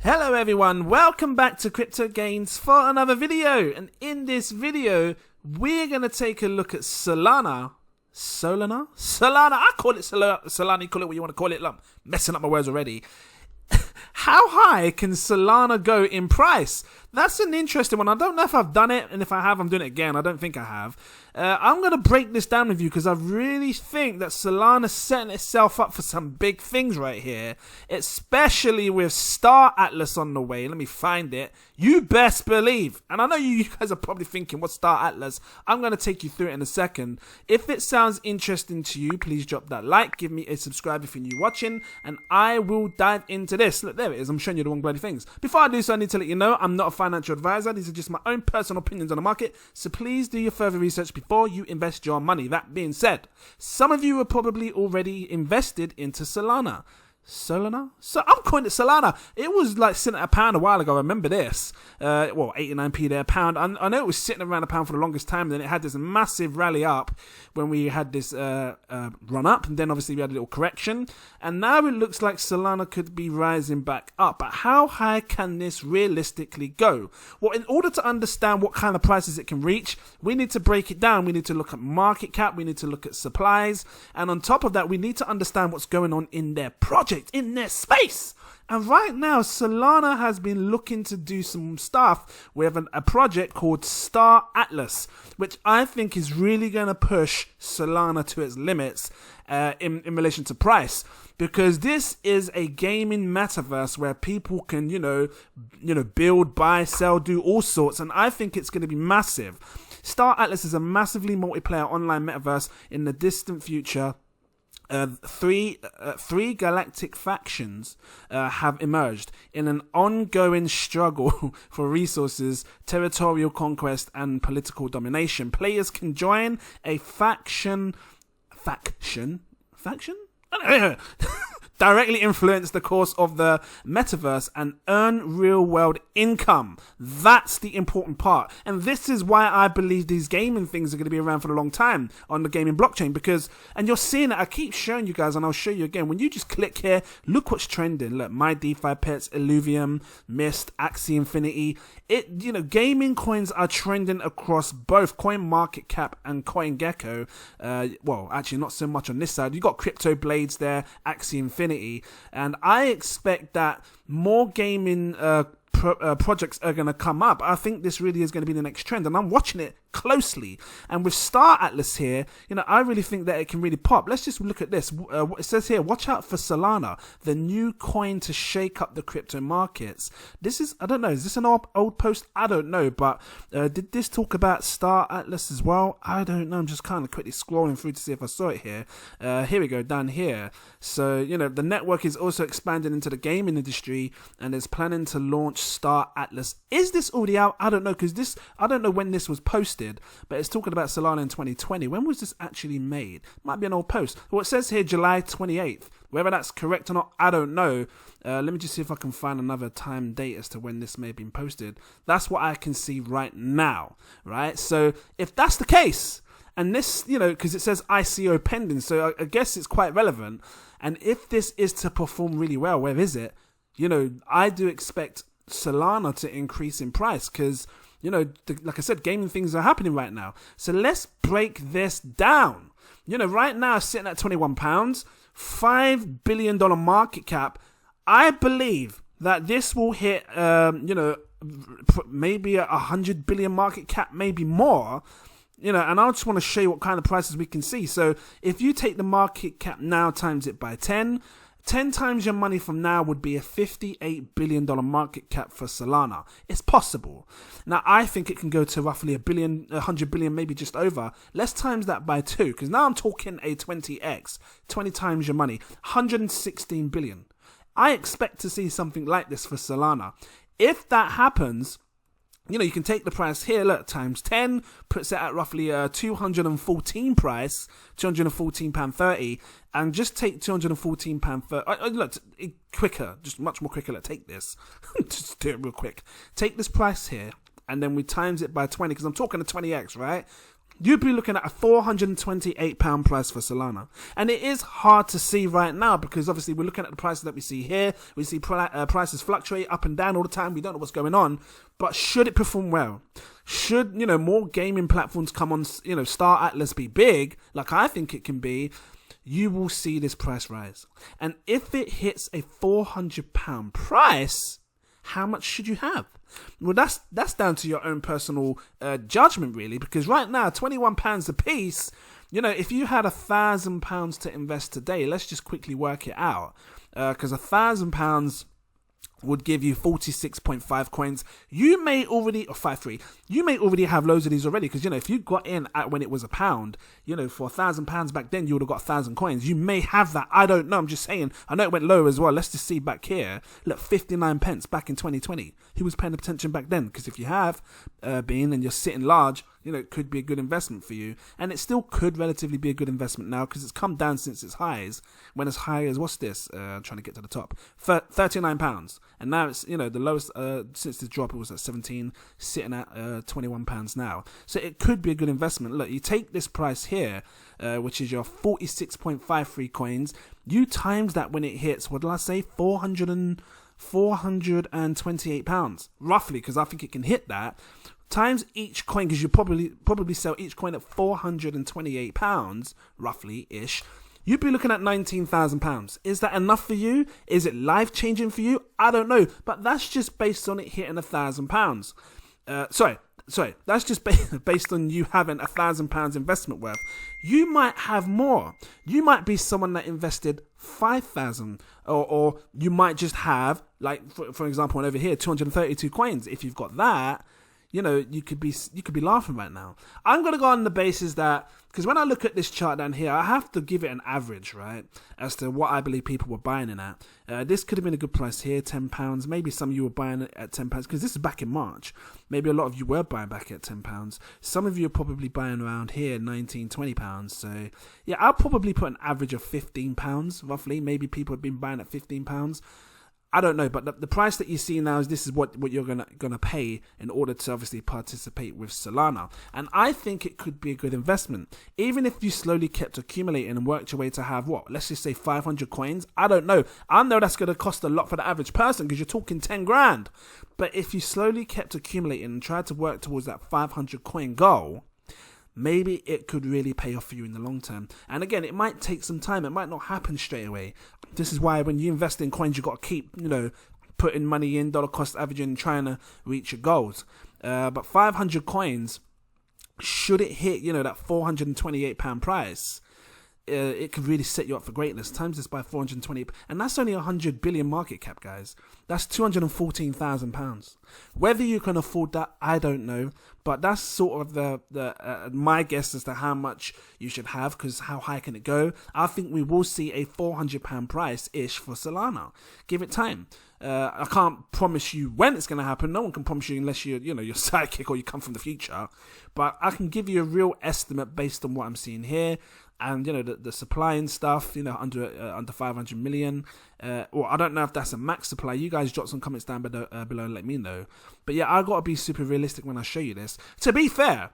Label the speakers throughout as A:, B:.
A: Hello everyone, welcome back to Crypto Gains for another video, and in this video we're going to take a look at Solana, I call it Solana, you call it what you want to call it, I'm messing up my words already. How high can Solana go in price? That's an interesting one. I don't know if I've done it, and if I have, I'm doing it again. I don't think I have. I'm going to break this down with you because I really think that Solana's setting itself up for some big things right here, especially with Star Atlas on the way. Let me find it. You best believe. And I know you guys are probably thinking, what's Star Atlas? I'm going to take you through it in a second. If it sounds interesting to you, please drop that like, give me a subscribe if you're new watching, and I will dive into this. Look, there it is. I'm showing you the wrong bloody things. Before I do so, I need to let you know I'm not a financial advisor. These are just my own personal opinions on the market, so please do your further research before you invest your money. That being said, some of you are probably already invested into Solana. So I'm calling it Solana. It was like sitting at £1 a while ago. I remember this. 89p there, £1. I know it was sitting around £1 for the longest time. Then it had this massive rally up when we had this run up, and then obviously we had a little correction, and now it looks like Solana could be rising back up. But how high can this realistically go? Well, in order to understand what kind of prices it can reach, we need to break it down. We need to look at market cap. We need to look at supplies, and on top of that, we need to understand what's going on in their project, in their space. And right now, Solana has been looking to do some stuff with a project called Star Atlas, which I think is really going to push Solana to its limits in relation to price, because this is a gaming metaverse where people can, build, buy, sell, do all sorts, and I think it's going to be massive. Star Atlas is a massively multiplayer online metaverse in the distant future. Three galactic factions have emerged in an ongoing struggle for resources, territorial conquest, and political domination. Players can join a faction directly influence the course of the metaverse and earn real-world income. That's the important part. And this is why I believe these gaming things are going to be around for a long time on the gaming blockchain, because, and you're seeing it, I keep showing you guys, and I'll show you again. When you just click here, look what's trending. Look, My DeFi Pets, Illuvium, Mist, Axie Infinity. Gaming coins are trending across both CoinMarketCap and CoinGecko. Well, actually not so much on this side. You got Crypto Blades there, Axie Infinity. And I expect that more gaming projects are going to come up. I think this really is going to be the next trend, and I'm watching it closely. And with Star Atlas here, I really think that it can really pop. Let's just look at this. What it says here: watch out for Solana, the new coin to shake up the crypto markets. This is, I don't know, is this an old post? I don't know, but did this talk about Star Atlas as well? I don't know. I'm just kind of quickly scrolling through to see if I saw it here. Here we go, down here. So, the network is also expanding into the gaming industry and is planning to launch Star Atlas. Is this already out? I don't know, because I don't know when this was posted, but it's talking about Solana in 2020. When was this actually made? Might be an old post. Well, it says here July 28th. Whether that's correct or not, I don't know. Let me just see if I can find another time date as to when this may have been posted. That's what I can see right now, right? So if that's the case, and this, because it says ICO pending, so I guess it's quite relevant. And if this is to perform really well, where is it? I do expect Solana to increase in price, because like I said, gaming things are happening right now. So let's break this down. Right now sitting at £21, $5 billion market cap. I believe that this will hit maybe 100 billion market cap, maybe more. And I just want to show you what kind of prices we can see. So if you take the market cap now, times it by 10 times your money from now would be a $58 billion market cap for Solana. It's possible. Now, I think it can go to roughly 100 billion, maybe just over. Let's times that by 2, because now I'm talking a 20x, 20 times your money, 116 billion. I expect to see something like this for Solana. If that happens, you can take the price here, look, times 10, puts it at roughly a 214 price, £214.30, and just take £214.30. Look, quicker, just much more quicker. Look, take this. Just do it real quick. Take this price here, and then we times it by 20, because I'm talking to 20x, right? you'd be looking at a £428 price for Solana. And it is hard to see right now because obviously we're looking at the prices that we see here. We see prices fluctuate up and down all the time. We don't know what's going on. But should it perform well? Should, more gaming platforms come on, Star Atlas be big, like I think it can be, you will see this price rise. And if it hits a £400 price, how much should you have? Well, that's down to your own personal judgment, really, because right now, £21 a piece, if you had £1,000 to invest today, let's just quickly work it out, because £1,000 would give you 46.5 coins. You may already, or 5.3, you may already have loads of these already, because, if you got in at when it was £1, for £1,000 back then, you would have got 1,000 coins. You may have that. I don't know. I'm just saying. I know it went low as well. Let's just see back here. Look, 59 pence back in 2020. Who was paying attention back then? Because if you have been and you're sitting large, it could be a good investment for you. And it still could relatively be a good investment now because it's come down since its highs. When as high as, what's this? I'm trying to get to the top. £39. And now it's, the lowest since the drop, it was at 17, sitting at £21 now. So it could be a good investment. Look, you take this price here, which is your 46.53 coins. You times that when it hits, what did I say? £428, roughly, because I think it can hit that. Times each coin, because you probably sell each coin at £428, roughly-ish. You'd be looking at £19,000. Is that enough for you? Is it life-changing for you? I don't know. But that's just based on it hitting £1,000. Sorry. That's just based on you having £1,000 investment worth. You might have more. You might be someone that invested 5,000, or you might just have, like for example, over here, 232 coins. If you've got that, you could be laughing right now. I'm gonna go on the basis that, because when I look at this chart down here, I have to give it an average, right, as to what I believe people were buying it at. This could have been a good price here, £10. Maybe some of you were buying it at £10 because this is back in March. Maybe a lot of you were buying back at £10. Some of you are probably buying around here, £19, £20. So yeah, I'll probably put an average of £15 roughly. Maybe people have been buying at £15. I don't know, but the price that you see now is this is what you're gonna pay in order to obviously participate with Solana. And I think it could be a good investment. Even if you slowly kept accumulating and worked your way to have, let's just say 500 coins. I don't know. I know that's gonna cost a lot for the average person because you're talking 10 grand. But if you slowly kept accumulating and tried to work towards that 500 coin goal, maybe it could really pay off for you in the long term. And again, it might take some time. It might not happen straight away. This is why when you invest in coins, you've got to keep, putting money in, dollar cost averaging, and trying to reach your goals. But 500 coins, should it hit, that £428 price, it could really set you up for greatness. Times this by 420, and that's only 100 billion market cap, guys. That's £214,000. Whether you can afford that, I don't know, but that's sort of the my guess as to how much you should have, because how high can it go? I think we will see a £400 price ish for Solana. Give it time. I can't promise you when it's going to happen. No one can promise you unless you're psychic or you come from the future. But I can give you a real estimate based on what I'm seeing here. And the supply and stuff, under 500 million, or I don't know if that's a max supply. You guys drop some comments down below and let me know. But yeah, I got to be super realistic when I show you this. To be fair,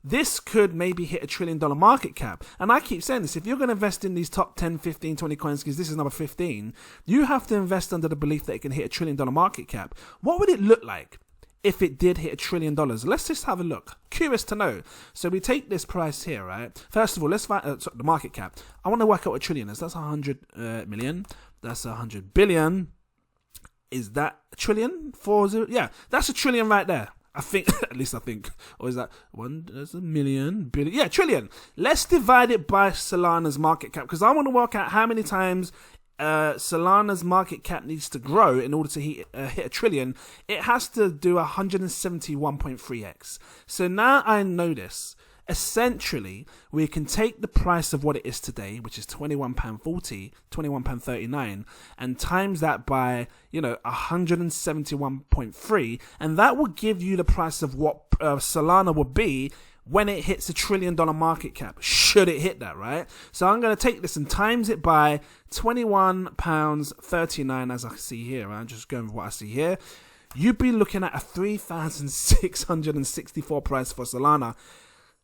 A: this could maybe hit $1 trillion market cap. And I keep saying this, if you're going to invest in these top 10, 15, 20 coins, because this is number 15, you have to invest under the belief that it can hit $1 trillion market cap. What would it look like if it did hit $1 trillion? Let's just have a look. Curious to know. So we take this price here, right? First of all, let's find the market cap. I want to work out what a trillion is. That's 100 million. That's 100 billion. Is that a trillion? 40? Yeah, that's a trillion right there. I think, at least I think. Or is that one? There's a million, billion. Yeah, trillion. Let's divide it by Solana's market cap, because I want to work out how many times Solana's market cap needs to grow in order to hit $1 trillion. It has to do 171.3x. So now I know this. Essentially, we can take the price of what it is today, which is £21.40, £21.39, and times that by 171.3, and that will give you the price of what Solana would be when it hits $1 trillion market cap, should it hit that, right? So I'm going to take this and times it by £21.39, as I see here. I'm just going with what I see here. You'd be looking at a 3,664 price for Solana.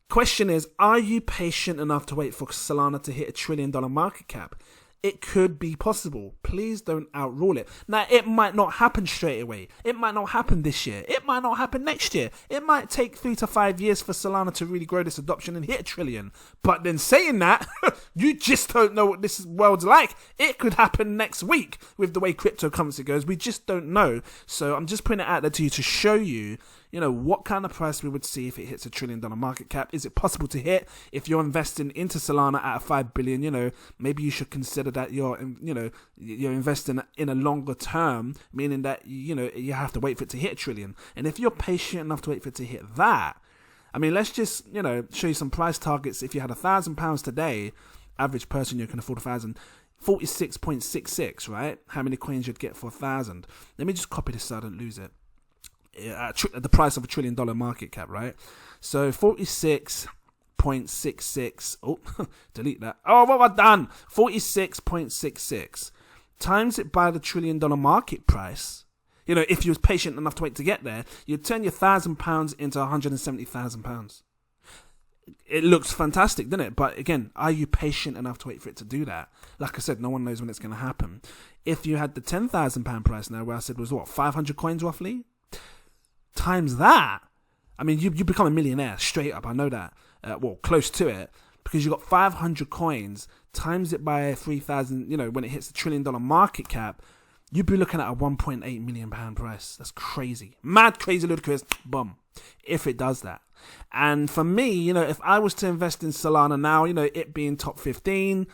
A: Question is, are you patient enough to wait for Solana to hit $1 trillion market cap? It could be possible. Please don't outrule it. Now, it might not happen straight away. It might not happen this year. It might not happen next year. It might take 3 to 5 years for Solana to really grow this adoption and hit $1 trillion. But then saying that, you just don't know what this world's like. It could happen next week with the way cryptocurrency goes. We just don't know. So I'm just putting it out there to you to show you, what kind of price we would see if it hits $1 trillion market cap. Is it possible to hit? If you're investing into Solana at a 5 billion, maybe you should consider that you're investing in a longer term, meaning that, you have to wait for it to hit $1 trillion. And if you're patient enough to wait for it to hit that, let's just, show you some price targets. If you had £1,000 today, average person, you can afford 1,000. 46.66, right? How many coins you'd get for 1,000? Let me just copy this so I don't lose it. The price of $1 trillion market cap, right? So 46.66. Oh, delete that. Oh, what have I done? 46.66 times it by the $1 trillion market price. If you was patient enough to wait to get there, you'd turn your £1,000 into £170,000. It looks fantastic, doesn't it? But again, are you patient enough to wait for it to do that? Like I said, no one knows when it's going to happen. If you had the £10,000 price now, where I said was 500 coins roughly, times that, you become a millionaire straight up. I know that. Close to it, because you got 500 coins, times it by 3,000. When it hits the $1 trillion market cap, you'd be looking at a £1.8 million price. That's crazy, mad, crazy, ludicrous. Boom. If it does that. And for me, if I was to invest in Solana now, it being top 15,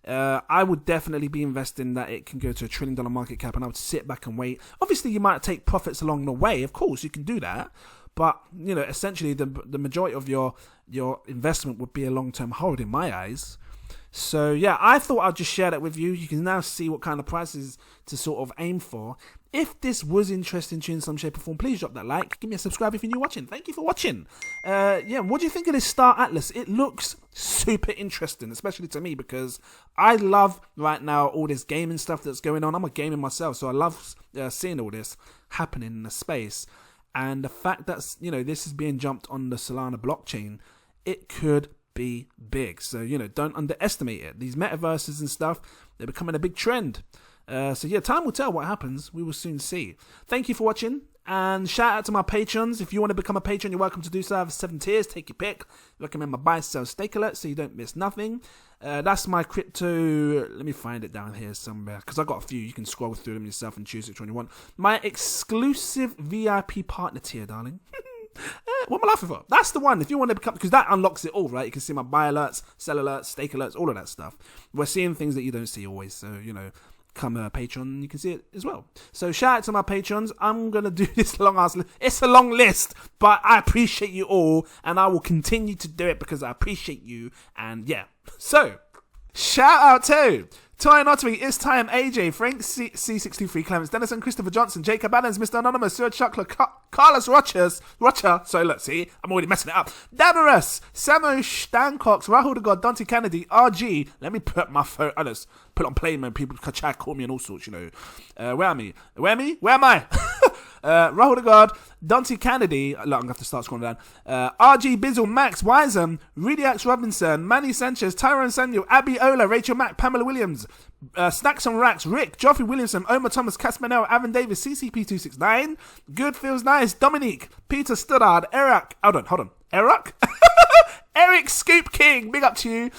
A: I would definitely be investing that it can go to $1 trillion market cap, and I would sit back and wait. Obviously, you might take profits along the way. Of course, you can do that. But, essentially, the majority of your investment would be a long-term hold in my eyes. So, yeah, I thought I'd just share that with you. You can now see what kind of prices to sort of aim for. If this was interesting to you in some shape or form, please drop that like. Give me a subscribe if you're new watching. Thank you for watching. What do you think of this Star Atlas? It looks super interesting, especially to me, because I love right now all this gaming stuff that's going on. I'm a gamer myself, so I love seeing all this happening in the space. And the fact that, this is being jumped on the Solana blockchain, it could be big. So, don't underestimate it. These metaverses and stuff, they're becoming a big trend. Time will tell what happens. We will soon see. Thank you for watching, and shout out to my patrons. If you want to become a patron, you're welcome to do so. I have 7 tiers. Take your pick. Recommend my buy, sell, stake alert so you don't miss nothing. That's my crypto. Let me find it down here somewhere, because I got a few. You can scroll through them yourself and choose which one you want. My exclusive VIP partner tier, darling. What am I laughing for? That's the one. If you want to become, because that unlocks it all, right? You can see my buy alerts, sell alerts, stake alerts, all of that stuff. We're seeing things that you don't see always. So, come a patron, you can see it as well. So shout out to my patrons. I'm going to do this long ass list. It's a long list, but I appreciate you all, and I will continue to do it because I appreciate you. And yeah, so shout out to Toy Notary, It's Time, AJ, Frank C63, Clemens, Dennison, Christopher Johnson, Jacob Adams, Mr. Anonymous, Stuart Chuckler, Carlos Rocher. So let's see, I'm already messing it up. Damarus, Samo Stancox, Rahul the God, Dante Kennedy, RG. Let me put my phone. I just put on play mode. People try to call me and all sorts. Where am I? Where am I? Rahul the God, Dante Kennedy. Look, I'm gonna have to start scrolling down. RG Bizzle, Max Wisem, Rudiax Robinson, Manny Sanchez, Tyrone Samuel, Abby Ola, Rachel Mack, Pamela Williams, Snacks on Racks, Rick, Geoffrey Williamson, Omar Thomas, Casmanel, Avon Davis, CCP269, Good Feels Nice, Dominique, Peter Stoddard, Eric. Hold on. Eric? Eric Scoop King, big up to you.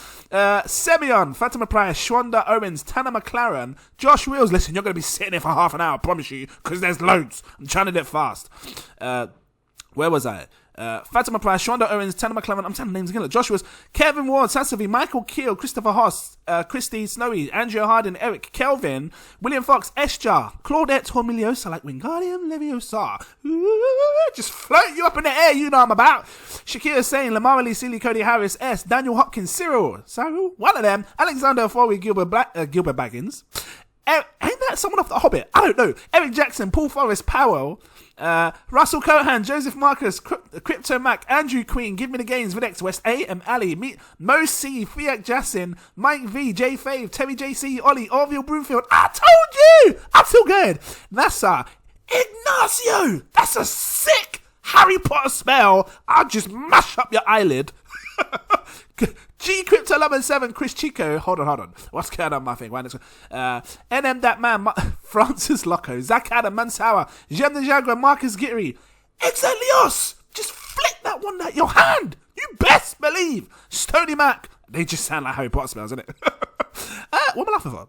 A: Semyon, Fatima Price, Shwanda Owens, Tanner McLaren, Josh Wheels. Listen, you're going to be sitting there for half an hour, I promise you, because there's loads. I'm trying to do it fast. Where was I? Fatima Price, Shonda Owens, Tanner McLaren, I'm saying names again. Joshua's, Kevin Ward, Sassavi, Michael Keel, Christopher Hoss, Christy Snowy, Andrea Harden, Eric Kelvin, William Fox, Esjar, Claudette Hormiliosa, like Wingardium Leviosa. Just float you up in the air, you know I'm about. Shakira Sane, Lamar Lee, Sealy, Cody Harris, S, Daniel Hopkins, Cyril, one of them, Alexander Foley, Gilbert Baggins. Ain't that someone off The Hobbit? I don't know. Eric Jackson, Paul Forrest, Powell, Russell Cohan, Joseph Marcus, Crypto Mac, Andrew Queen, Give Me the Gains, Videx West, A.M. Ali, Mo C, Fiat Jassin, Mike V, J Fave, Terry JC, Ollie, Orville Broomfield. I told you! I feel good. NASA, Ignacio. That's a sick Harry Potter spell. I'll just mash up your eyelid. G Crypto 11-7, Chris Chico. Hold on. What's going on, my thing? NM that man, Francis Loco, Zach Adam, Mansour, Jem the Jaguar, Marcus Gittery, Exelios. Just flick that one out your hand. You best believe. Stony Mac. They just sound like Harry Potter spells, innit? What am I laughing for?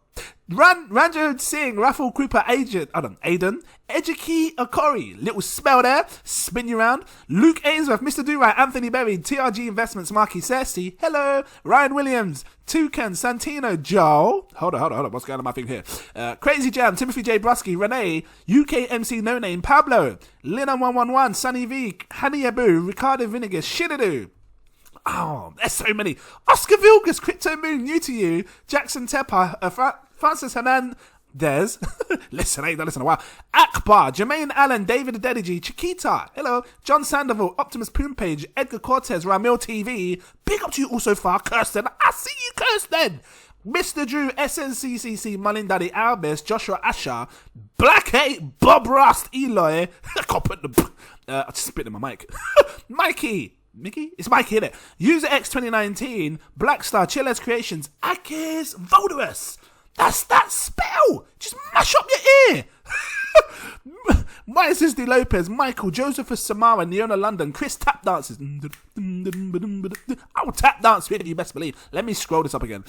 A: Ranjo Singh, Raffle Krupa Agent, Aiden, Ejiki Okori, little spell there, spin you round, Luke Ainsworth, Mr. Do-Right, Anthony Berry, TRG Investments, Marky Cersei, hello, Ryan Williams, Toucan, Santino, Joel, hold on, what's going on my thing here, Crazy Jam, Timothy J. Brusky, Renee, UK MC No Name, Pablo, Lina111, Sunny V, Hani Abu, Ricardo Vinegar, Shidadu. Oh, there's so many. Oscar Vilgas, Crypto Moon, new to you. Jackson Tepper, Francis Hernandez. listen a while. Akbar, Jermaine Allen, David Adeniji, Chiquita. Hello. John Sandoval, Optimus Poompage, Edgar Cortez, Ramil TV. Big up to you all so far, Kirsten. I see you, Kirsten. Mr. Drew, SNCCC, Mullen Daddy, Albus, Joshua Asher, Black 8, Bob Rust, Eloy. I can't put the... I just spit in my mic. Mickey? It's Mikey, innit? User X 2019, Blackstar, Chillers Creations, Akis, Voldorus. That's that spell. Just mash up your ear. Mysis D. Lopez, Michael, Josephus Samara, Neona London, Chris Tap Dances. I will tap dance with you, best believe. Let me scroll this up again.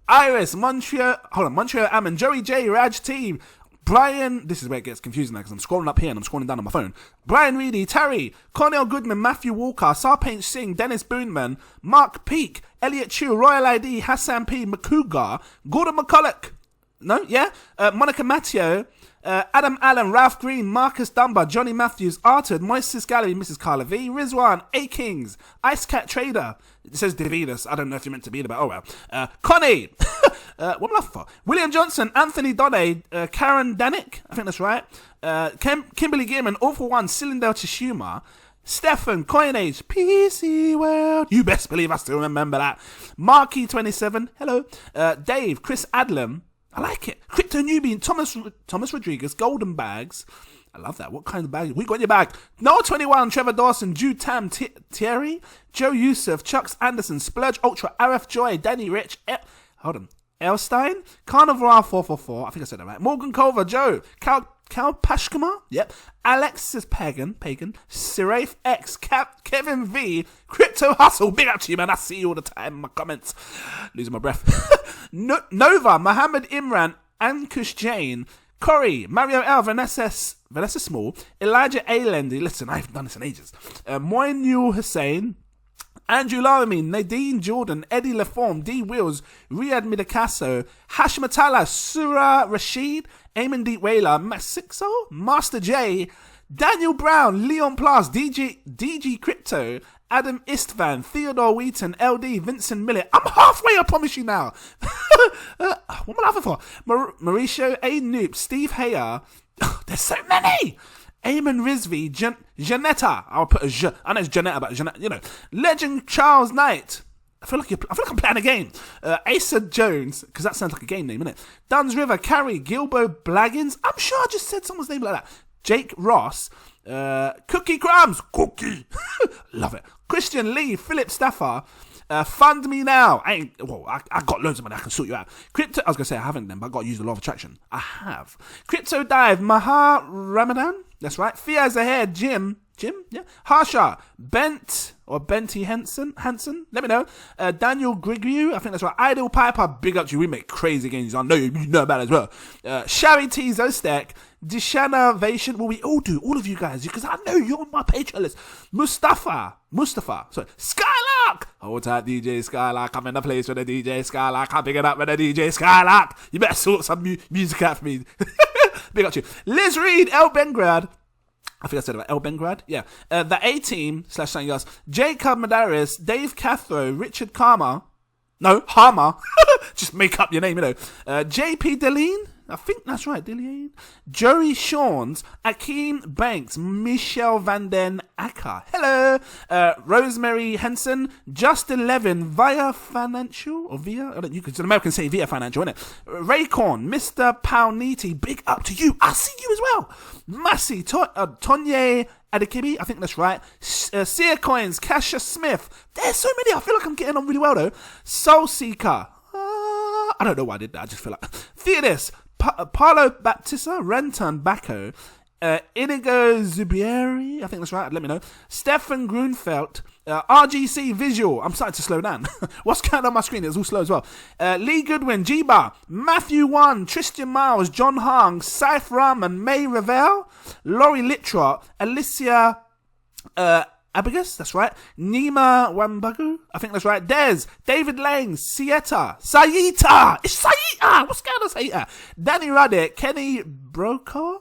A: Iris, Montreal Ammon, Joey J, Raj Team, Brian, this is where it gets confusing now because I'm scrolling up here and I'm scrolling down on my phone. Brian Reedy, Terry, Cornell Goodman, Matthew Walker, Sarpaint Singh, Dennis Boonman, Mark Peake, Elliot Chu, Royal ID, Hassan P, McCougar, Gordon McCulloch, Monica Matteo, Adam Allen, Ralph Green, Marcus Dunbar, Johnny Matthews, Arthur, Moises Gallery, Mrs. Carla V, Rizwan, A Kings, Ice Cat Trader. It says Davidus. I don't know if you're meant to be there, but oh well. Connie, what am I laughing for? William Johnson, Anthony Donne, Karen Danick, I think that's right. Kimberly Gearman, Awful One, Cylinder Tashuma, Stefan, Coinage, PC World. You best believe I still remember that. Marky27, hello. Dave, Chris Adlam. I like it. Crypto Newbie, Thomas Rodriguez, Golden Bags. I love that. What kind of bag? We got in your bag. Noah 21, Trevor Dawson, Jude Tam, Thierry, Joe Youssef, Chucks Anderson, Splurge Ultra, RF Joy, Danny Rich, Elstein, Carnivore 444. I think I said that right. Morgan Culver, Joe, Cal Pashkama, yep. Alexis Pagan, Siraf X, Kevin V, Crypto Hustle, big up to you, man. I see you all the time in my comments. Losing my breath. Nova, Mohammed Imran, Ankush Jain, Corey, Mario L, Vanessa Small, Elijah A. Lendy. Listen, I haven't done this in ages. Moinul Hussein, Andrew Laramine, Nadine Jordan, Eddie Laforme, D. Wills, Riyad Midakaso, Hashmatala, Surah Rashid, Eamon Deep Whaler, Masixo, Master J, Daniel Brown, Leon Plus, DG Crypto, Adam Istvan, Theodore Wheaton, LD, Vincent Millett. I'm halfway, I promise you now. What am I laughing for? Mauricio A. Noop, Steve Hayer. There's so many. Eamon Rizvi, Janetta. I'll put a J. I know it's Janetta, but Janetta, you know. Legend Charles Knight. I feel like I'm playing a game. Asa Jones, because that sounds like a game name, innit? Duns River, Carrie, Gilbo Blaggins. I'm sure I just said someone's name like that. Jake Ross, Cookie Crumbs, Cookie. Love it. Christian Lee, Philip Stafford. Fund me now. I got loads of money. I can sort you out. Crypto. I was gonna say I haven't then, but I got to use the law of attraction. I have. Crypto Dive. Maha Ramadan. That's right. Fiaz ahead. Jim. Yeah. Harsha. Benty Hansen. Let me know. Daniel Grigriu. I think that's right. Idle Piper. Big up to you. We make crazy games. I know you know about it as well. Sherry T Zostek. Dishana Vation. Well, we all do. All of you guys. Because I know you're on my Patreon list. Mustafa. Sorry. Skylark. Hold tight, DJ Skylark. I'm in the place with the DJ Skylark. I'm picking up with the DJ Skylark. You better sort some music out for me. Big up to you. Liz Reed. El Bengrad. I think I said about El Bengrad. Yeah. The A-Team / something else. Jacob Madaris. Dave Cathro. Richard Harmer. Just make up your name, you know. JP Deline. I think that's right, Dillian. Joey Shawns, Akeem Banks, Michelle Van Den Acker. Hello. Rosemary Henson, Justin Levin, Via Financial, or Via? You could, an American say Via Financial, innit? Raycorn, Mr. Pauniti, big up to you. I see you as well. Massey, Tonye Adekibi, I think that's right. Sear Coins, Kasha Smith. There's so many. I feel like I'm getting on really well though. Soul Seeker. I don't know why I did that. I just feel like Theodis, Paolo Baptista, Renton Bacco, Inigo Zubieri, I think that's right. Let me know. Stefan Grunfeld, RGC Visual. I'm starting to slow down. What's going on my screen? It's all slow as well. Lee Goodwin, Jiba, Matthew Wan, Tristan Miles, John Hung, Saif Rahman, May Ravel, Laurie Littrot, Alicia Abigus, that's right. Nima Wambagu, I think that's right. Des, David Lang, Saita. It's Saita! What's going on, Saita? Danny Raddick, Kenny Brokaw,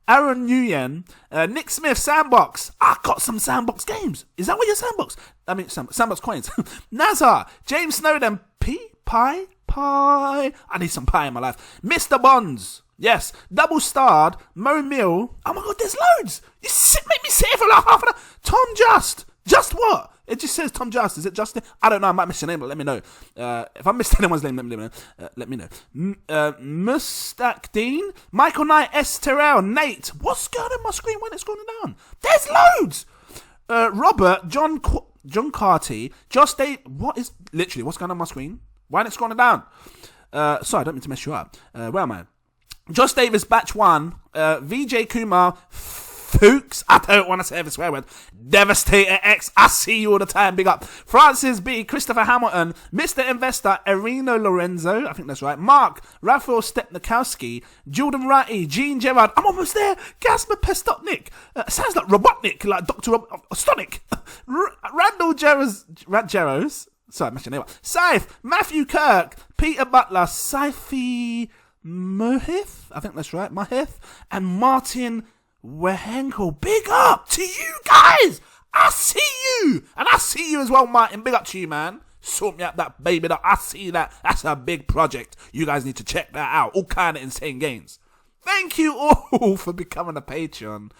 A: Aaron Nguyen, Nick Smith, Sandbox. I got some Sandbox games. Is that what your Sandbox? I mean, Sandbox coins. Nazar, James Snowden, Pie. I need some pie in my life. Mr. Bonds. Yes, double starred, Mo Mill. Oh my god, there's loads. Make me sit here for like half an hour. Tom Just what? It just says Tom Just. Is it Justin? I don't know. I might miss your name, but let me know. If I missed anyone's name, let me know. Mustak Dean, Michael Knight, S. Terrell, Nate. What's going on my screen when it's going down? There's loads. Robert, John Carty, Josh Dave. What's going on my screen? Why isn't it scrolling down? Sorry, I don't mean to mess you up. Where am I? Josh Davis, Batch 1, VJ Kumar, Fuchs, I don't want to say the swear word, Devastator X, I see you all the time, big up. Francis B, Christopher Hamilton, Mr. Investor, Erino Lorenzo, I think that's right, Mark, Raphael Stepnikowski, Jordan Ratty, Gene Gerard, I'm almost there, Gasper Pestotnik, sounds like Robotnik, like Dr. Stonic, Randall Jeros, sorry, I messed your name up, Saif, Matthew Kirk, Peter Butler, Saifi Mohith, I think that's right, Mohith, and Martin Wehenkel. Big up to you guys. I see you, and I see you as well, Martin. Big up to you, man. Sort me out that baby. I see that. That's a big project. You guys need to check that out. All kind of insane games. Thank you all for becoming a Patreon.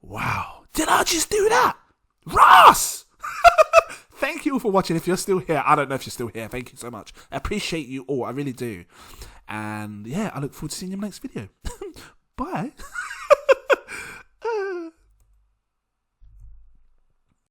A: Wow, did I just do that, Ross? Thank you all for watching. If you're still here, I don't know if you're still here. Thank you so much. I appreciate you all. I really do. And yeah, I look forward to seeing you in the next video. Bye.